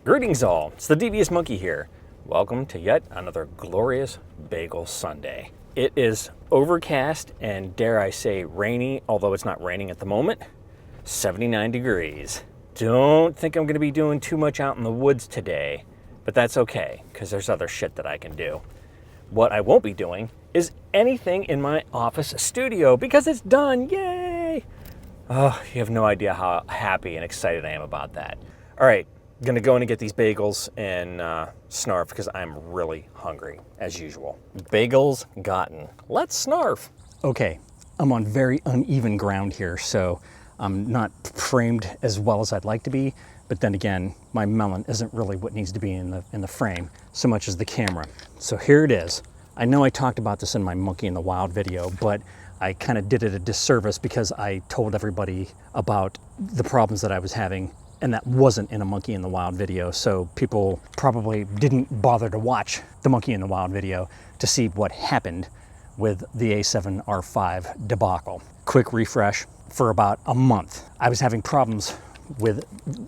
Greetings all, it's the Devious Monkey here. Welcome to yet another glorious bagel Sunday. It is overcast and dare I say rainy, although it's not raining at the moment. 79 degrees. Don't think I'm gonna be doing too much out in the woods today, but that's okay, because there's other shit that I can do. What I won't be doing is anything in my office studio because it's done, yay! Oh, you have no idea how happy and excited I am about that. All right. Gonna go in and get these bagels and snarf because I'm really hungry as usual. Bagels gotten. Let's snarf. Okay, I'm on very uneven ground here, so I'm not framed as well as I'd like to be. But then again, my melon isn't really what needs to be in the frame so much as the camera. So here it is. I know I talked about this in my Monkey in the Wild video, but I kind of did it a disservice because I told everybody about the problems that I was having. And that wasn't in a Monkey in the Wild video, so people probably didn't bother to watch the Monkey in the Wild video to see what happened with the A7R5 debacle. Quick refresh, for about a month, I was having problems with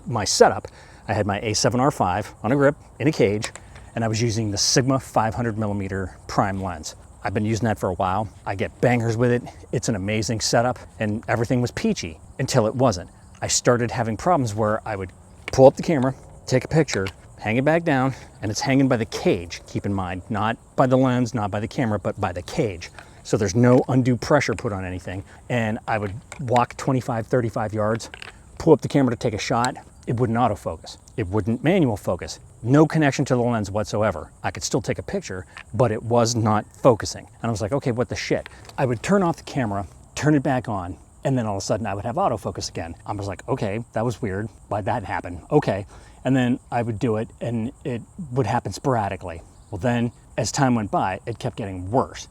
my setup. I had my A7R5 on a grip in a cage, and I was using the Sigma 500mm prime lens. I've been using that for a while. I get bangers with it. It's an amazing setup, and everything was peachy until it wasn't. I started having problems where I would pull up the camera, take a picture, hang it back down, and it's hanging by the cage, keep in mind, not by the lens, not by the camera, but by the cage. So there's no undue pressure put on anything. And I would walk 25, 35 yards, pull up the camera to take a shot. It wouldn't autofocus. It wouldn't manual focus. No connection to the lens whatsoever. I could still take a picture, but it was not focusing. And I was like, okay, what the shit? I would turn off the camera, turn it back on, and then all of a sudden I would have autofocus again. I was like, okay, that was weird. Why'd that happen? Okay. And then I would do it and it would happen sporadically. Well then, as time went by, it kept getting worse.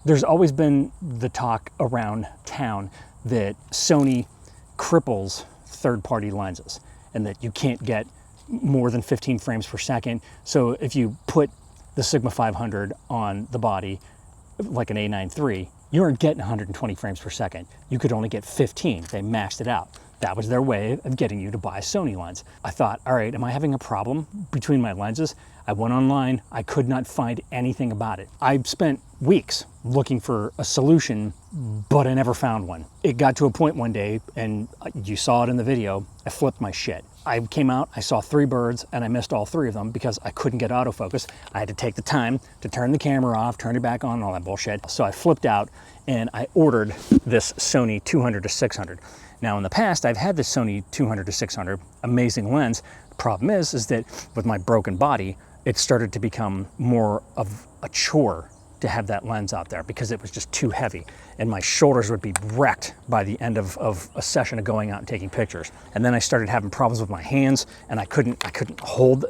There's always been the talk around town that Sony cripples third-party lenses and that you can't get more than 15 frames per second. So if you put the Sigma 500 on the body, like an A9 III, you weren't getting 120 frames per second. You could only get 15. They maxed it out. That was their way of getting you to buy a Sony lens. I thought, all right, am I having a problem between my lenses? I went online. I could not find anything about it. I spent weeks looking for a solution, but I never found one. It got to a point one day, and you saw it in the video, I flipped my shit. I came out, I saw 3 birds, and I missed all 3 of them because I couldn't get autofocus. I had to take the time to turn the camera off, turn it back on, all that bullshit. So I flipped out and I ordered this Sony 200-600. Now in the past, I've had this Sony 200-600, amazing lens. The problem is that with my broken body, it started to become more of a chore to have that lens out there because it was just too heavy and my shoulders would be wrecked by the end of a session of going out and taking pictures. And then I started having problems with my hands and I couldn't hold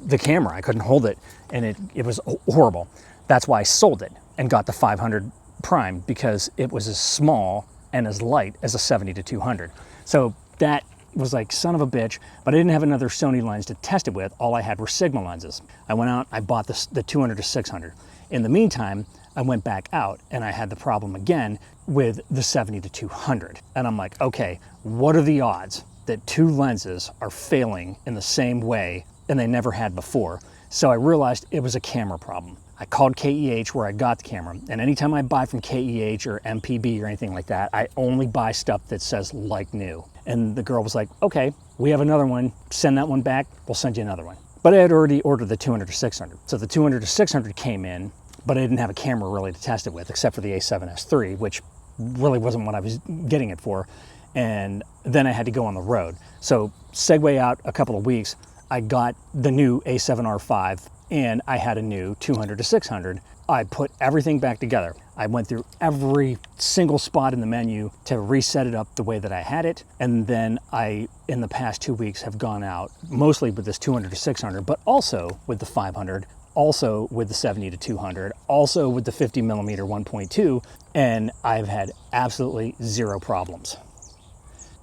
the camera. I couldn't hold it and it was horrible. That's why I sold it and got the 500 prime because it was as small and as light as a 70-200. So that was like, son of a bitch, but I didn't have another Sony lens to test it with. All I had were Sigma lenses. I went out, I bought the 200-600. In the meantime, I went back out and I had the problem again with the 70-200. And I'm like, okay, what are the odds that 2 lenses are failing in the same way and they never had before? So I realized it was a camera problem. I called KEH where I got the camera, and anytime I buy from KEH or MPB or anything like that, I only buy stuff that says like new. And the girl was like, okay, we have another one, send that one back, we'll send you another one. But I had already ordered the 200-600. So the 200-600 came in, but I didn't have a camera really to test it with, except for the A7S III, which really wasn't what I was getting it for. And then I had to go on the road. So segue out a couple of weeks, I got the new A7R5 and I had a new 200-600. I put everything back together. I went through every single spot in the menu to reset it up the way that I had it. And then I, in the past 2 weeks, have gone out mostly with this 200-600, but also with the 500, also with the 70-200, also with the 50mm 1.2, and I've had absolutely 0 problems.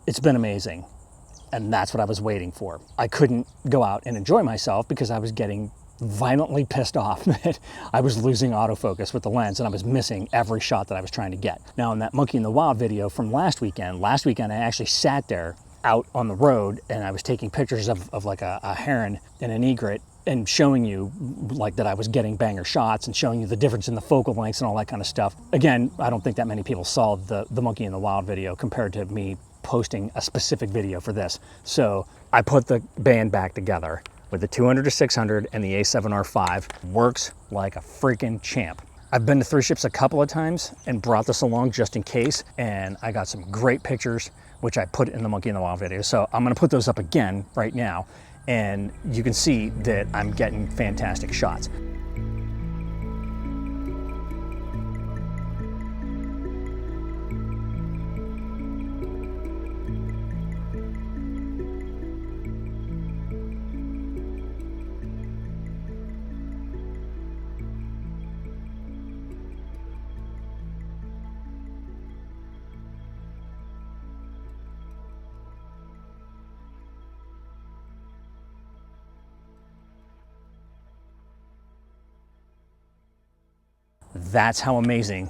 It's been amazing. And that's what I was waiting for. I couldn't go out and enjoy myself because I was getting violently pissed off that I was losing autofocus with the lens and I was missing every shot that I was trying to get. Now in that Monkey in the Wild video from last weekend I actually sat there out on the road and I was taking pictures of like a heron and an egret and showing you like that I was getting banger shots and showing you the difference in the focal lengths and all that kind of stuff. Again, I don't think that many people saw the monkey in the wild video compared to me posting a specific video for this. So I put the band back together with the 200-600 and the A7R 5. Works like a freaking champ. I've been to 3 Ships a couple of times and brought this along just in case, and I got some great pictures, which I put in the monkey in the wild video. So I'm gonna put those up again right now, and you can see that I'm getting fantastic shots. That's how amazing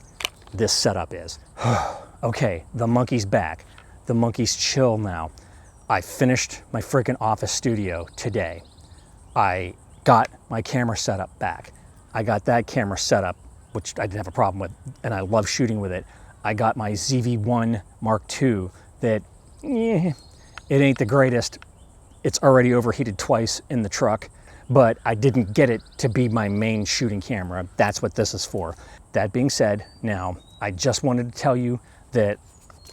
this setup is. Okay, the monkey's back. The monkey's chill now. I finished my freaking office studio today. I got my camera setup back. I got that camera set up, which I didn't have a problem with, and I love shooting with it. I got my ZV1 Mark II that, it ain't the greatest. It's already overheated twice in the truck, but I didn't get it to be my main shooting camera. That's what this is for. That being said, now, I just wanted to tell you that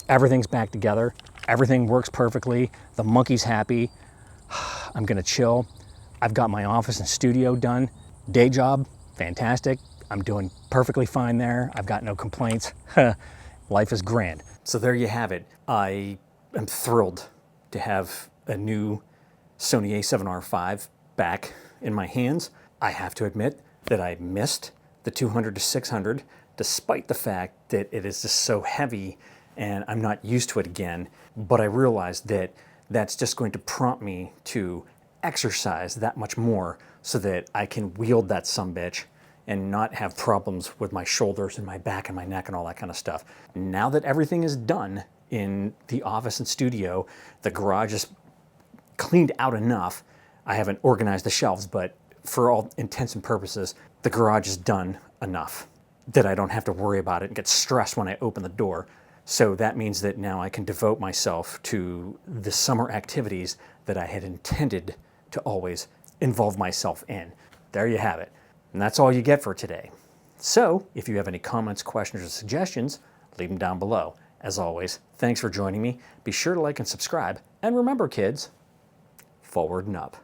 everything's back together. Everything works perfectly. The monkey's happy. I'm gonna chill. I've got my office and studio done. Day job, fantastic. I'm doing perfectly fine there. I've got no complaints. Life is grand. So there you have it. I am thrilled to have a new Sony a7R 5 back in my hands. I have to admit that I missed the 200-600 despite the fact that it is just so heavy and I'm not used to it again. But I realized that that's just going to prompt me to exercise that much more so that I can wield that sumbitch and not have problems with my shoulders and my back and my neck and all that kind of stuff. Now that everything is done in the office and studio, the garage is cleaned out enough. I haven't organized the shelves, but for all intents and purposes, the garage is done enough that I don't have to worry about it and get stressed when I open the door. So that means that now I can devote myself to the summer activities that I had intended to always involve myself in. There you have it. And that's all you get for today. So if you have any comments, questions, or suggestions, leave them down below. As always, thanks for joining me. Be sure to like and subscribe. And remember, kids, forward and up.